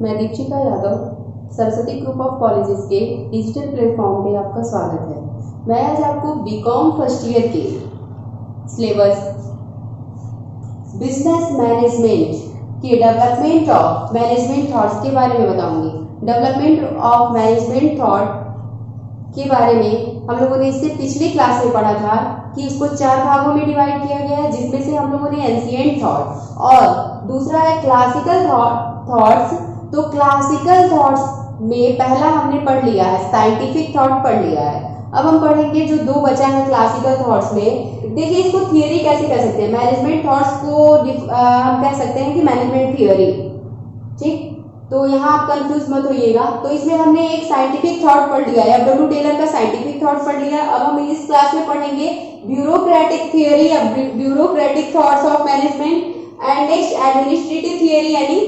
मैं Dikshika Yadav Saraswati group of colleges के digital platform पे आपका स्वागत है। मैं आज आपको बीकॉम फर्स्ट ईयर के सिलेबस बिजनेस मैनेजमेंट के डेवलपमेंट ऑफ मैनेजमेंट थॉट्स के बारे में बताऊंगी। डेवलपमेंट ऑफ मैनेजमेंट थॉट के बारे में हम लोगों ने इससे पिछली क्लास में पढ़ा था कि इसको 4 भागों में डिवाइड किया गया है, जिसमें से हम लोगों ने एंशिएंट थॉट और दूसरा है क्लासिकल थॉट्स। तो क्लासिकल थॉट्स में पहला हमने पढ़ लिया है, साइंटिफिक थॉट पढ़ लिया है। अब हम पढ़ेंगे जो 2 बचा है क्लासिकल थॉट्स में। देखिए इसको थियरी कैसे कह सकते हैं, मैनेजमेंट थॉट्स को हम कह सकते हैं कि मैनेजमेंट थियरी। ठीक, तो यहाँ आप कंफ्यूज मत होइएगा। तो इसमें हमने एक साइंटिफिक थॉट पढ़ लिया है, डब्ल्यू टेलर का साइंटिफिक थॉट पढ़ लिया। अब हम इस क्लास में पढ़ेंगे ब्यूरोक्रेटिक थियरी या bureaucratic thoughts of management and next administrative theory यानी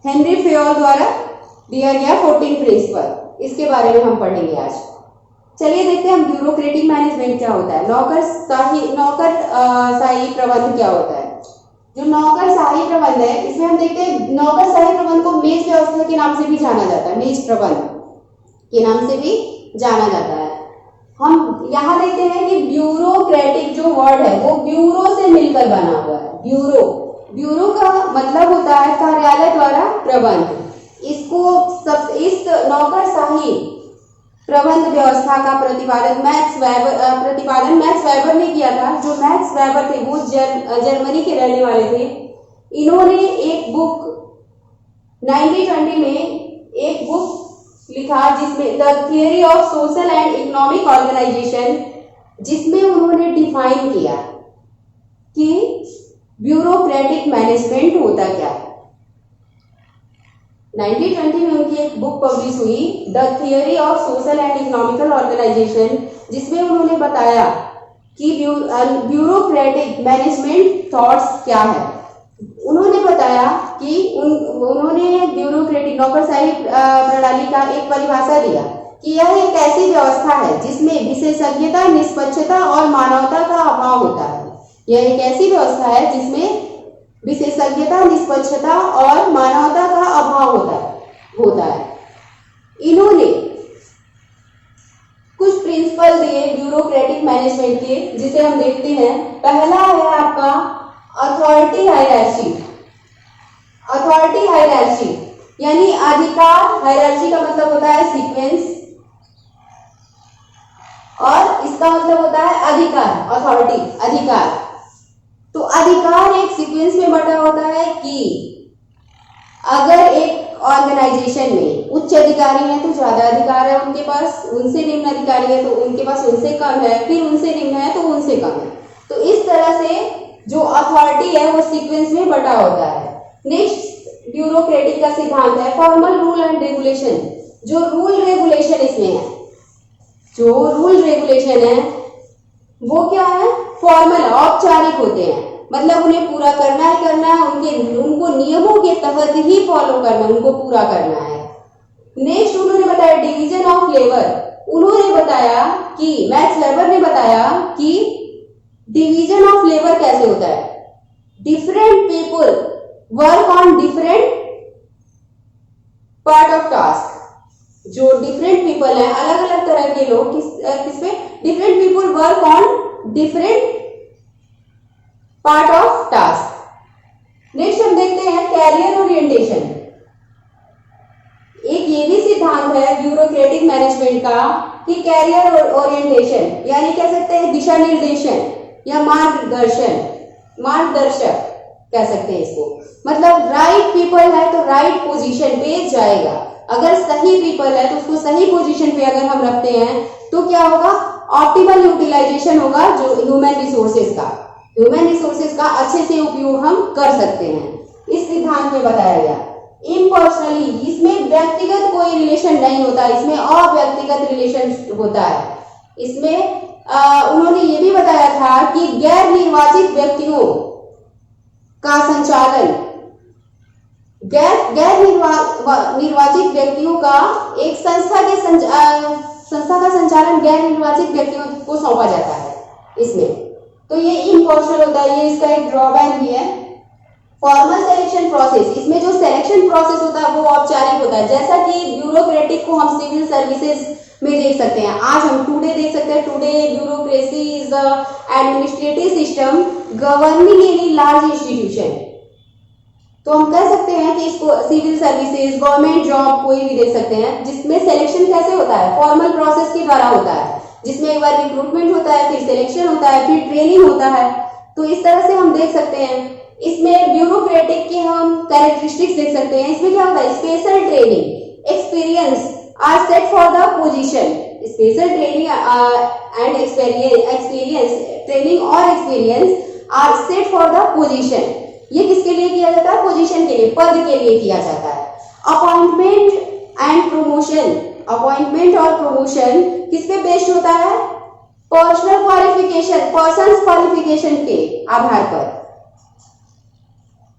हेनरी फेयोल द्वारा दिया गया 14 प्रिंसिपल, इसके बारे में हम पढ़ेंगे आज। चलिए देखते हैं हम ब्यूरोक्रेटिक मैनेजमेंट क्या होता है, नौकरशाही प्रबंध क्या होता है। जो नौकरशाही प्रबंध है इसमें हम देखते हैं नौकरशाही प्रबंध को मेज व्यवस्था के नाम से भी जाना जाता है, मेज प्रबंध के नाम से भी जाना जाता है। हम यहाँ देखते हैं कि ब्यूरोक्रेटिक जो वर्ड है वो ब्यूरो से मिलकर बना हुआ है। ब्यूरो का मतलब होता है कार्यालय द्वारा प्रबंध। इस नौकरशाही प्रबंध व्यवस्था का प्रतिपादन मैक्स वेबर ने किया था। जो मैक्स वेबर थे वो जर्मनी के रहने वाले थे। इन्होंने एक बुक 1920 में एक बुक लिखा जिसमें the theory of social and economic organisation, जिसमें उन्होंने डिफाइन किया कि ब्यूरोक्रेटिक मैनेजमेंट होता क्या है। 1920 में उनकी एक बुक पब्लिश हुई the theory of social and economical organisation, जिसमें उन्होंने बताया कि ब्यूरोक्रेटिक मैनेजमेंट थॉट्स क्या है। उन्होंने बताया कि उन्होंने ब्यूरोक्रेटिक नौकरशाही प्रणाली का एक परिभाषा दिया कि यह एक ऐसी व्यवस्था है जिसमें विशेषज्ञता, निष्पक्षता और मानवता का अभाव होता है। यह एक ऐसी व्यवस्था है जिसमें विशेषज्ञता, निष्पक्षता और मानवता का अभाव होता है। इन्होंने कुछ प्रिंसिपल दिए ब्यूरोक्रेटिक मैनेजमेंट के, जिसे हम देखते हैं। पहला है आपका अथॉरिटी हायरार्ची। अथॉरिटी हायरार्ची यानी अधिकार, हायरार्ची का मतलब होता है सीक्वेंस और इसका मतलब होता है अधिकार, अथॉरिटी अधिकार। तो अधिकार एक सीक्वेंस में बटा होता है कि अगर एक ऑर्गेनाइजेशन में उच्च अधिकारी है तो ज्यादा अधिकार है उनके पास, उनसे निम्न अधिकारी है तो उनके पास उनसे कम है, फिर उनसे निम्न है तो उनसे कम है। तो इस तरह से जो अथॉरिटी है वो सीक्वेंस में बटा होता है। नेक्स्ट ब्यूरोक्रेटिक का सिद्धांत है फॉर्मल रूल एंड रेगुलेशन। जो रूल रेगुलेशन इसमें है, जो रूल रेगुलेशन है वो क्या है, फॉर्मल, औपचारिक होते हैं। मतलब उन्हें पूरा करना ही करना है, उनको नियमों के तहत ही फॉलो करना है, उनको पूरा करना है। नेक्स्ट उन्होंने बताया डिवीजन ऑफ लेबर। उन्होंने बताया कि मैक्स वेबर ने बताया कि डिवीजन ऑफ लेबर कैसे होता है। Different people work on different part of task. जो डिफरेंट पीपल है, अलग अलग तरह के लोग किस पे, different people work on different part of task. Next हम देखते हैं कैरियर ओरिएंटेशन। एक ये भी सिद्धांत है ब्यूरोक्रेटिक मैनेजमेंट का कि कैरियर ओरिएंटेशन यानी कह सकते हैं दिशा निर्देशन या मार्गदर्शक कह सकते हैं इसको। मतलब राइट पीपल है तो राइट पोजीशन पे जाएगा। अगर सही पीपल है तो उसको सही पोजीशन पे अगर हम रखते हैं तो क्या होगा, ऑप्टिमल यूटिलाइजेशन होगा जो ह्यूमन रिसोर्सेज का अच्छे से उपयोग हम कर सकते हैं। इस सिद्धांत में बताया गया इम्पर्सनली, इसमें व्यक्तिगत कोई रिलेशन नहीं होता, इसमें अव्यक्तिगत रिलेशन होता है। इसमें उन्होंने ये भी बताया था कि गैर निर्वाचित व्यक्तियों का संचालन, गैर निर्वाचित व्यक्तियों का एक संस्था का संचालन गैर निर्वाचित व्यक्तियों को सौंपा जाता है इसमें। तो ये इम्पार्शियल होता है, ये इसका एक ड्रॉबैक भी है। फॉर्मल सिलेक्शन प्रोसेस, इसमें जो सिलेक्शन प्रोसेस होता है वो औपचारिक होता है, जैसा कि ब्यूरोक्रेटिक को हम सिविल सर्विसेज में देख सकते हैं। आज हम टुडे देख सकते हैं, today bureaucracy is the administrative system governing any large institution. तो हम कह सकते हैं कि इसको सिविल सर्विसेज, गवर्नमेंट जॉब कोई भी देख सकते हैं, जिसमें सिलेक्शन कैसे होता है, फॉर्मल प्रोसेस के द्वारा होता है, जिसमें एक बार रिक्रूटमेंट होता है, फिर सिलेक्शन होता है, फिर ट्रेनिंग होता है। तो इस तरह से हम देख सकते हैं। इसमें ब्यूरोक्रेटिक के हम कैरेक्टरिस्टिक्स देख सकते हैं। इसमें क्या होता है, special training, experience are set for the position. Special training and experience, training और experience are set for the position. ये किसके लिए किया जाता है, पोजीशन के लिए, पद के लिए किया जाता है। अपॉइंटमेंट एंड प्रमोशन, अपॉइंटमेंट और प्रमोशन किस पे बेस्ड होता है, पर्सनल क्वालिफिकेशन, पर्सन्स क्वालिफिकेशन के आधार पर।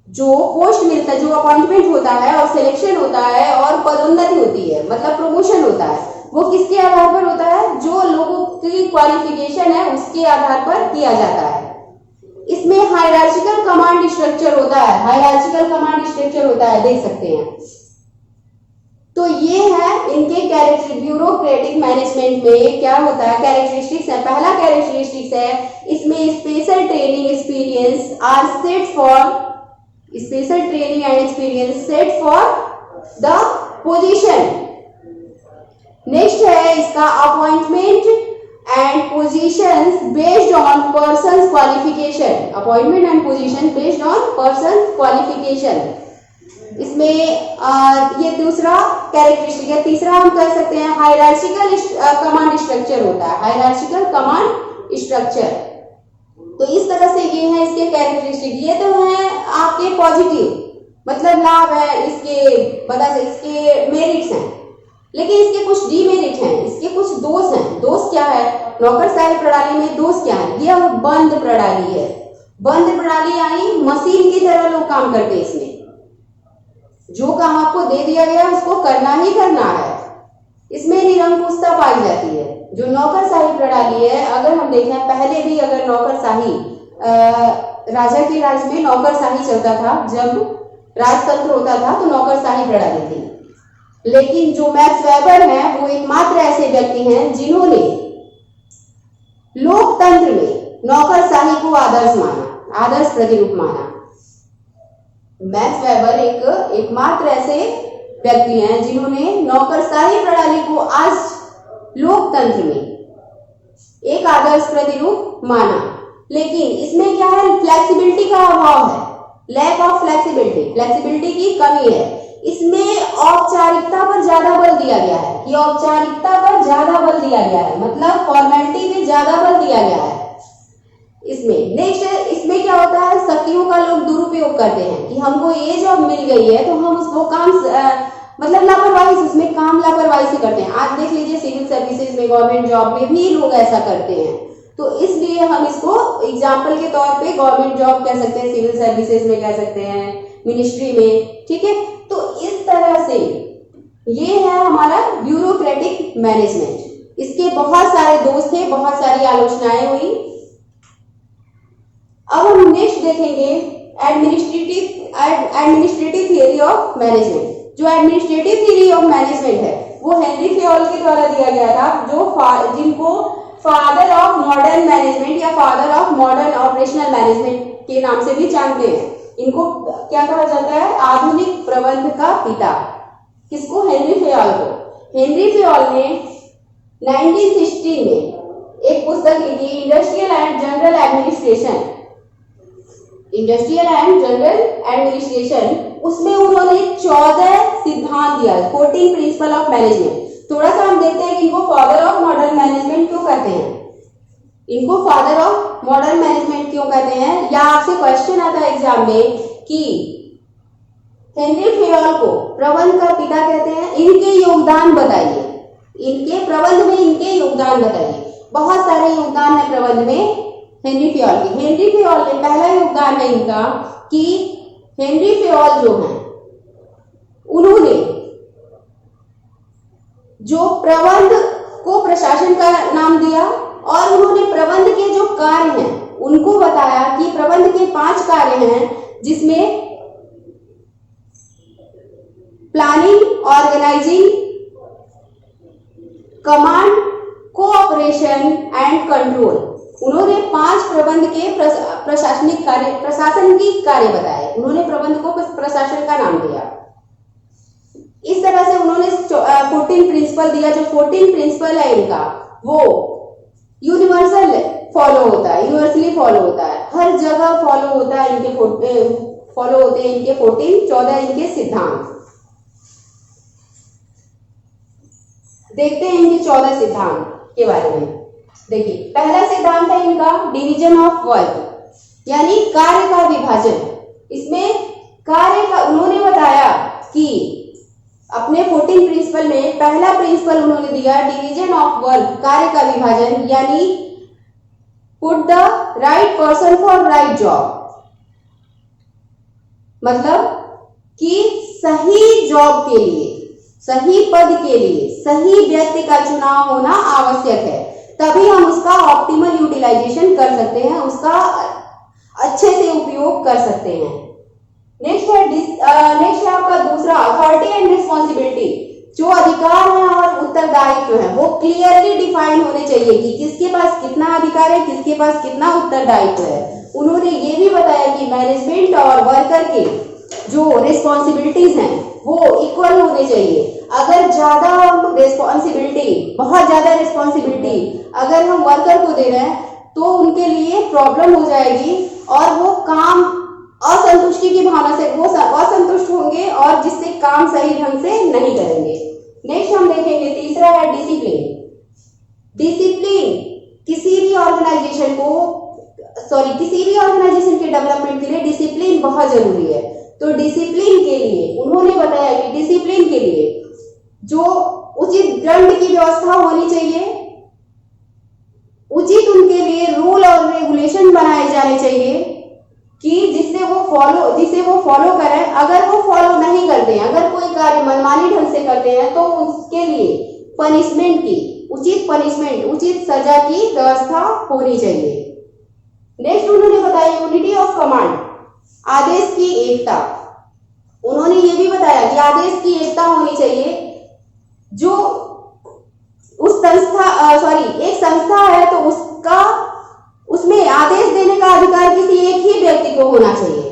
जो पोस्ट मिलता है, जो अपॉइंटमेंट होता है और सिलेक्शन होता है और पदोन्नति होती है, मतलब प्रमोशन होता है, वो किसके आधार पर होता है, जो लोगों की क्वालिफिकेशन है उसके आधार पर किया जाता है। इसमें हायरार्चिकल कमांड स्ट्रक्चर होता है, हायरार्चिकल कमांड स्ट्रक्चर होता है, देख सकते हैं। तो ये है इनके कैरेक्टर, ब्यूरोक्रेटिक मैनेजमेंट में क्या होता है, कैरेक्टरिस्टिक्स है। पहला कैरेक्टरिस्टिक्स है, इसमें special training experience are set for, special training and experience set for the position. Next है इसका appointment and positions based on person's qualification, appointment and position based on person's qualification. इसमें ये दूसरा characteristic है। तीसरा हम कह सकते हैं हायरार्चिकल कमांड स्ट्रक्चर होता है, हायरार्चिकल कमांड स्ट्रक्चर। तो इस तरह से ये है इसके कैरेक्टरिस्टिक। ये तो है आपके पॉजिटिव, मतलब लाभ है, इसके बता से इसके मेरिट्स हैं, लेकिन इसके कुछ डीमेरिट हैं, इसके कुछ दोष हैं। दोष क्या है, नौकरशाही प्रणाली में दोष क्या है, यह बंद प्रणाली है। बंद प्रणाली यानी मशीन की तरह लोग काम करते हैं। इसमें जो काम आपको दे दिया गया उसको करना ही करना है। इसमें निरंकुशता पाई जाती है। जो नौकरशाही प्रणाली है, अगर हम देखें पहले भी अगर नौकरशाही, राजा के राज में नौकरशाही चलता था, जब राजतंत्र होता था तो नौकरशाही प्रणाली थी। लेकिन जो मैक्स वेबर हैं वो एकमात्र ऐसे व्यक्ति हैं जिन्होंने लोकतंत्र में नौकरशाही को आदर्श माना, आदर्श प्रतिरूप माना। मैक्स वेबर एकमात्र ऐसे व्यक्ति हैं जिन्होंने नौकरशाही प्रणाली को आज लोकतंत्र में एक आदर्श प्रतिरूप माना। लेकिन इसमें क्या है, फ्लेक्सिबिलिटी का अभाव है, लैक ऑफ फ्लेक्सिबिलिटी, फ्लेक्सिबिलिटी की कमी है। इसमें औपचारिकता पर ज्यादा बल दिया गया है, कि औपचारिकता पर ज्यादा बल दिया गया है, मतलब फॉर्मेलिटी पे ज्यादा बल दिया गया है इसमें। नेक्स्ट इसमें क्या होता है, शक्तियों का लोग दुरुपयोग करते हैं कि हमको ये जॉब मिल गई है तो हम उसको काम मतलब लापरवाही से, उसमें काम लापरवाही से करते हैं। आज देख लीजिए सिविल सर्विसेज में, गवर्नमेंट जॉब में भी लोग ऐसा करते हैं। तो इसलिए हम इसको एग्जाम्पल के तौर पे गवर्नमेंट जॉब कह सकते हैं, सिविल सर्विसेज में कह सकते हैं, मिनिस्ट्री में, ठीक है। तो इस तरह से ये है हमारा ब्यूरोक्रेटिक मैनेजमेंट। इसके बहुत सारे दोष थे, बहुत सारी आलोचनाएं हुई। अब हम नेक्स्ट देखेंगे एडमिनिस्ट्रेटिव थियरी ऑफ मैनेजमेंट। जो एडमिनिस्ट्रेटिव थियरी ऑफ मैनेजमेंट है वो हेनरी फेयोल के द्वारा दिया गया था, जो जिनको फादर ऑफ मॉडर्न मैनेजमेंट या father of modern operational management के नाम से भी जानते हैं। इनको क्या कहा जाता है, आधुनिक प्रबंध का पिता। किसको, हेनरी फेयोल को। हेनरी फेयोल ने 1916 में एक पुस्तक लिखी, industrial and general administration, industrial and general administration. उसमें उन्होंने 14 सिद्धांत दिया, 14 प्रिंसिपल ऑफ मैनेजमेंट। थोड़ा सा हम देखते हैं कि इनको फादर ऑफ मॉडर्न मैनेजमेंट क्यों कहते हैं, इनको फादर ऑफ मॉडर्न मैनेजमेंट क्यों कहते हैं। या आपसे क्वेश्चन आता है एग्जाम में कि हेनरी फेयोल को प्रबंध का पिता कहते हैं, इनके योगदान बताइए, इनके प्रबंध में इनके योगदान बताइए। बहुत सारे योगदान है प्रबंध में हेनरी फेयोल की। हेनरी फेयोल ने पहला योगदान है इनका कि हेनरी फेयोल जो है उन्होंने जो प्रबंध को प्रशासन का नाम दिया और उन्होंने प्रबंध के जो कार्य हैं उनको बताया कि प्रबंध के 5 कार्य हैं, जिसमें planning, organising, command, cooperation and control. उन्होंने 5 प्रबंध के प्रशासनिक कार्य, प्रशासनिक कार्य बताए। उन्होंने प्रबंध को प्रशासन का नाम दिया। इस तरह से उन्होंने 14 प्रिंसिपल दिया। जो 14 प्रिंसिपल है इनका वो यूनिवर्सल फॉलो होता है, यूनिवर्सली फॉलो होता है, हर जगह फॉलो होता है। इनके फॉलो होते हैं इनके 14 इनके सिद्धांत। देखते हैं इनके 14 सिद्धांत के बारे में। देखिए, पहला सिद्धांत है इनका डिवीजन ऑफ वर्क, यानी कार्य का विभाजन। इसमें कार्य का उन्होंने बताया कि अपने 14 प्रिंसिपल में पहला प्रिंसिपल उन्होंने दिया डिवीजन ऑफ वर्क, कार्य का विभाजन, यानी put the right person for right job. मतलब कि सही जॉब के लिए, सही पद के लिए सही व्यक्ति का चुनाव होना आवश्यक है, तभी हम उसका ऑप्टिमल यूटिलाइजेशन कर सकते हैं, उसका अच्छे से उपयोग कर सकते हैं। नेक्स्ट है आपका दूसरा अथॉरिटी एंड रिस्पॉन्सिबिलिटी। जो अधिकार है और उत्तरदायित्व है वो क्लियरली डिफाइन होने चाहिए कि किसके पास कितना अधिकार है, किसके पास कितना उत्तरदायित्व है। उन्होंने ये भी बताया कि मैनेजमेंट और वर्कर के जो रिस्पॉन्सिबिलिटीज हैं वो इक्वल होने चाहिए। अगर ज्यादा रिस्पॉन्सिबिलिटी, बहुत ज्यादा रिस्पॉन्सिबिलिटी अगर हम वर्कर को दे रहे हैं तो उनके लिए प्रॉब्लम हो जाएगी और वो काम असंतुष्टि की भावना से वो असंतुष्ट होंगे और जिससे काम सही ढंग से नहीं करेंगे। नेक्स्ट हम देखेंगे, तीसरा है डिसिप्लिन। डिसिप्लिन किसी भी ऑर्गेनाइजेशन के डेवलपमेंट के लिए डिसिप्लिन बहुत जरूरी है। तो डिसिप्लिन के लिए उन्होंने बताया कि डिसिप्लिन के लिए जो उचित दंड की व्यवस्था होनी चाहिए, उचित उनके लिए रूल और रेगुलेशन बनाए जाने चाहिए कि जिससे वो फॉलो करें। अगर वो फॉलो नहीं करते हैं, अगर कोई कार्य मनमानी ढंग से करते हैं तो उसके लिए पनिशमेंट की, उचित सजा की व्यवस्था होनी चाहिए। नेक्स्ट उन्होंने बताया यूनिटी ऑफ कमांड, आदेश की एकता। उन्होंने ये भी बताया कि आदेश की एकता होनी चाहिए। जो एक संस्था है तो उसमें आदेश देने का अधिकार किसी एक ही व्यक्ति को होना चाहिए।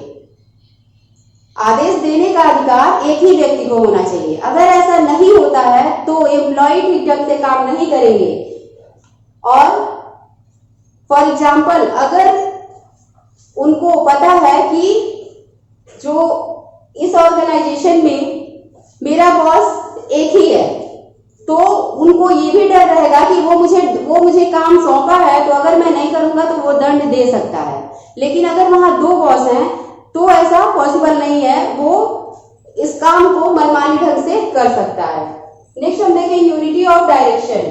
आदेश देने का अधिकार एक ही व्यक्ति को होना चाहिए। अगर ऐसा नहीं होता है तो एम्प्लॉय ठीक ढंग से काम नहीं करेंगे। और फॉर एग्जाम्पल, अगर उनको पता है कि जो इस ऑर्गेनाइजेशन में मेरा बॉस एक ही है, तो उनको ये भी डर रहेगा कि वो मुझे काम सौंपा है तो अगर मैं नहीं करूंगा तो वो दंड दे सकता है। लेकिन अगर वहां 2 बॉस हैं तो ऐसा पॉसिबल नहीं है, वो इस काम को मनमानी ढंग से कर सकता है। नेक्स्ट हम देखें यूनिटी ऑफ डायरेक्शन।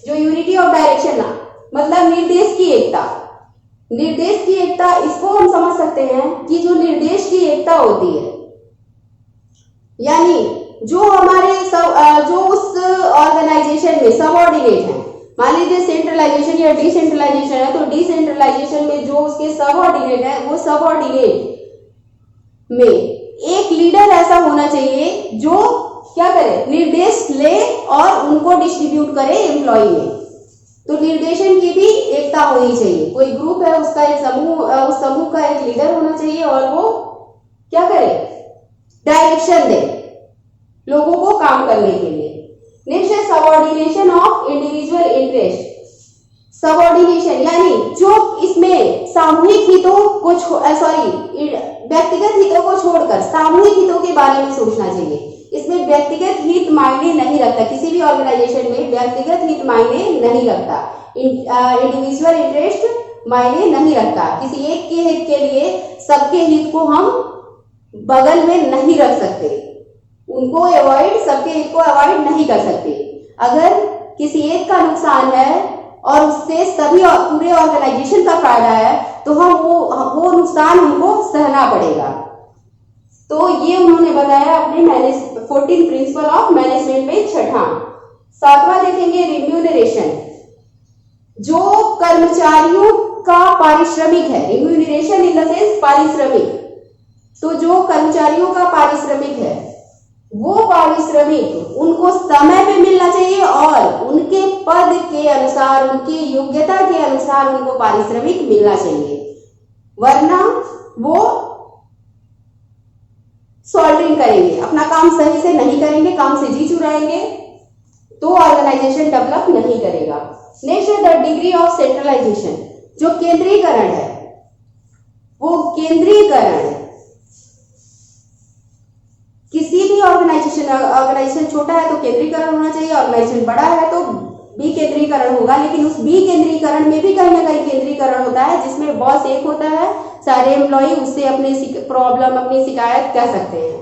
जो यूनिटी ऑफ डायरेक्शन मतलब निर्देश की एकता। निर्देश की एकता, इसको हम समझ सकते हैं कि जो निर्देश की एकता होती है, यानी जो हमारे जो उस ऑर्गेनाइजेशन में सबऑर्डिनेट है, मान लीजिए सेंट्रलाइजेशन या डिसेंट्रलाइजेशन है, तो डिसेंट्रलाइजेशन में जो उसके सबऑर्डिनेट है, वो सबऑर्डिनेट में एक लीडर ऐसा होना चाहिए जो क्या करे, निर्देश ले और उनको डिस्ट्रीब्यूट करे एम्प्लॉय में। तो निर्देशन की भी एकता होनी चाहिए। कोई ग्रुप है, उसका एक समूह, उस समूह का एक लीडर होना चाहिए और वो क्या करे, डायरेक्शन दे लोगों को काम करने के लिए। नेक्स्ट है subordination of individual interest. Subordination यानी जो इसमें सामूहिक हितों को व्यक्तिगत हितों को छोड़कर सामूहिक हितों के बारे में सोचना चाहिए। इसमें व्यक्तिगत हित मायने नहीं रखता, किसी भी ऑर्गेनाइजेशन में व्यक्तिगत हित मायने नहीं रखता, इंडिविजुअल इंटरेस्ट मायने नहीं रखता। किसी एक के हित के लिए सबके हित को हम बगल में नहीं रख सकते, उनको अवॉइड, सबके हित को अवॉइड नहीं कर सकते। अगर किसी एक का नुकसान है और उससे सभी पूरे ऑर्गेनाइजेशन का फायदा है तो हम वो नुकसान हमको सहना पड़ेगा। तो ये उन्होंने बताया अपने 14 प्रिंसिपल ऑफ मैनेजमेंट में छठा। 7वां देखेंगे रिम्यूनरेशन। जो कर्मचारियों का पारिश्रमिक है, रिम्यूनरेशन इन द सेंस पारिश्रमिक, तो जो कर्मचारियों का पारिश्रमिक है वो पारिश्रमिक उनको समय पे मिलना चाहिए और उनके पद के अनुसार, उनकी योग्यता के अनुसार उनको पारिश्रमिक मिलना चाहिए, वरना वो सॉल्टिंग करेंगे, अपना काम सही से नहीं करेंगे, काम से जी चुराएंगे, तो ऑर्गेनाइजेशन डेवलप नहीं करेगा। नेक्स्ट है द डिग्री ऑफ सेंट्रलाइजेशन। जो केंद्रीकरण है, वो केंद्रीकरण है, किसी भी ऑर्गेनाइजेशन छोटा है तो केंद्रीकरण होना चाहिए, ऑर्गेनाइजेशन बड़ा है तो विकेंद्रीकरण होगा, लेकिन उस विकेंद्रीकरण में भी कहीं ना कहीं केंद्रीकरण होता है, जिसमें बॉस एक होता है, सारे एम्प्लॉय उससे अपनी प्रॉब्लम, अपनी शिकायत कर सकते हैं।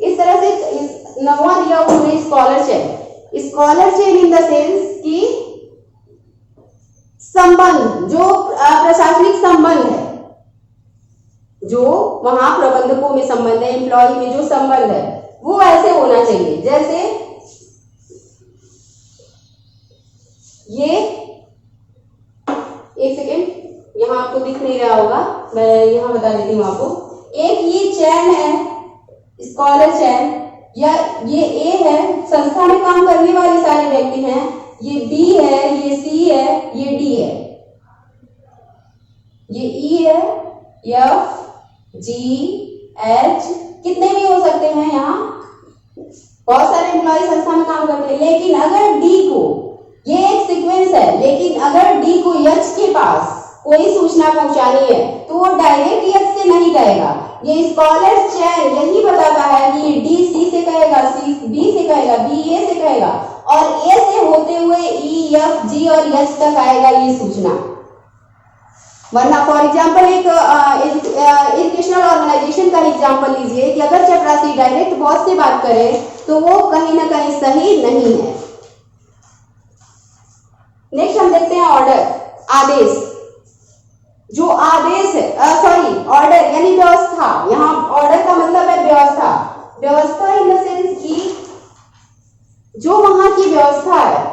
इस तरह से नवा दिया उन्होंने scholar chain. Scholar chain in the sense कि संबंध, जो प्रशासनिक संबंध है, जो वहां प्रबंधकों में संबंध है, एम्प्लॉय में जो संबंध है, वो ऐसे होना चाहिए जैसे ये, एक सेकेंड, यहाँ आपको दिख नहीं रहा होगा, मैं यहाँ बता देती हूँ आपको। एक ये चैन है, स्कॉलर चैन, या ये ए है, संस्था में काम करने वाले सारे व्यक्ति हैं, ये बी है, ये सी है, ये डी है, ये ई है, एफ, जी, एच, कितने भी हो सकते हैं, यहाँ बहुत सारे एम्प्लॉय संस्था में काम करते हैं। लेकिन अगर डी को, ये एक सीक्वेंस है, लेकिन अगर डी को एच के पास कोई सूचना पहुंचानी है तो वो डायरेक्ट एच से नहीं कहेगा। ये स्कॉलर चैन यही बताता है कि डी सी से कहेगा, सी बी से कहेगा, बी ए से कहेगा, और ए से होते हुए ई, एफ, जी और एच तक आएगा ये सूचना। वरना फॉर एग्जाम्पल एक एजुकेशनल ऑर्गेनाइजेशन का एग्जाम्पल लीजिए कि अगर चपरासी डायरेक्ट बॉस से बात करे तो वो कहीं ना कहीं सही नहीं है। नेक्स्ट हम देखते हैं ऑर्डर, आदेश। जो आदेश है, ऑर्डर यानी व्यवस्था, यहाँ ऑर्डर का मतलब है व्यवस्था। व्यवस्था इन द सेंस कि जो वहां की व्यवस्था है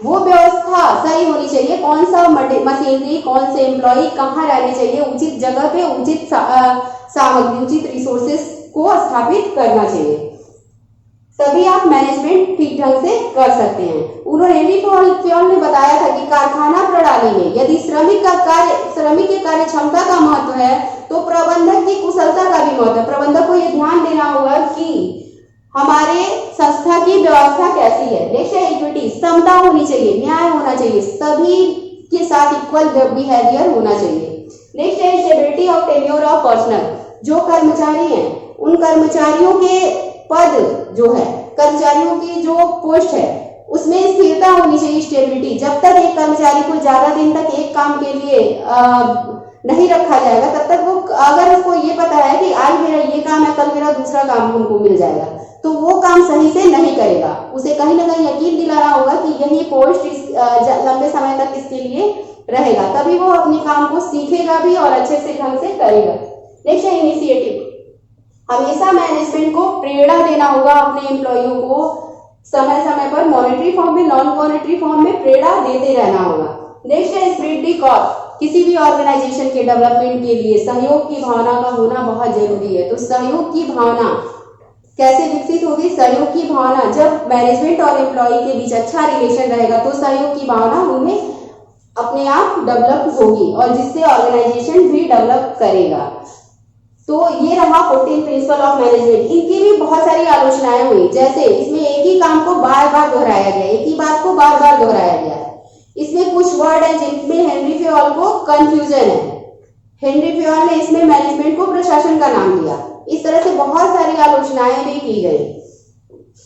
वो व्यवस्था सही होनी चाहिए, कौन सा मशीनरी, कौन से एम्प्लॉय कहाँ रहने चाहिए, उचित जगह पे उचित सामग्री, उचित रिसोर्सेस को स्थापित करना चाहिए, तभी आप मैनेजमेंट ठीक ढंग से कर सकते हैं। उन्होंने ने बताया था कि कारखाना प्रणाली में यदि श्रमिक के कार्य क्षमता का महत्व है तो प्रबंधक की कुशलता का भी महत्व है। प्रबंधक को यह ध्यान देना होगा कि हमारे संस्था की व्यवस्था कैसी है। नेक्स्ट है इक्विटी, समता होनी चाहिए, न्याय होना चाहिए, सभी के साथ इक्वल बिहेवियर होना चाहिए। नेक्स्ट है stability of tenure of personal. जो कर्मचारी हैं उन कर्मचारियों के पद जो है, कर्मचारियों की जो पोस्ट है उसमें स्थिरता होनी चाहिए, स्टेबिलिटी। जब तक एक कर्मचारी को ज्यादा दिन तक एक काम के लिए नहीं रखा जाएगा तब तक वो, अगर उसको ये पता है कि आज मेरा ये काम है, कल मेरा दूसरा काम हमको मिल जाएगा, तो वो काम सही से नहीं करेगा। उसे कहीं ना कहीं यकीन दिलाना होगा कि यही पोस्ट लंबे समय तक इसके लिए रहेगा, तभी वो अपने काम को सीखेगा भी और अच्छे से ढंग से करेगा। नेक्स्ट है इनिशिएटिव। हमेशा मैनेजमेंट को प्रेरणा देना होगा अपने एम्प्लॉइयों को, समय समय पर मॉनेटरी फॉर्म में, नॉन मॉनेटरी फॉर्म में प्रेरणा देते रहना होगा। नेक्स्ट है स्पिरिट दी कॉज। किसी भी ऑर्गेनाइजेशन के डेवलपमेंट के लिए सहयोग की भावना का होना बहुत जरूरी है। तो सहयोग की भावना कैसे विकसित होगी? सहयोग की भावना, जब मैनेजमेंट और एम्प्लॉय के बीच अच्छा रिलेशन रहेगा तो सहयोग की भावना उनमें अपने आप डेवलप होगी और जिससे ऑर्गेनाइजेशन भी डेवलप करेगा। तो ये रहा 14 प्रिंसिपल ऑफ मैनेजमेंट। इनकी भी बहुत सारी आलोचनाएं हुई, जैसे इसमें एक ही काम को बार बार दोहराया गया, एक ही बात को बार बार दोहराया गया। इसमें कुछ वर्ड है जिनमें हेनरी फ्योल को कंफ्यूजन है। हेनरी फ्योल ने इसमें मैनेजमेंट को प्रशासन का नाम दिया। इस तरह से बहुत सारी आलोचनाएं भी की गई।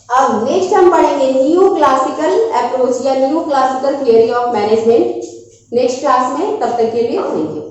अब नेक्स्ट हम पढ़ेंगे न्यू क्लासिकल अप्रोच या new classical theory of management next class में। तब तक के लिए थैंक यू।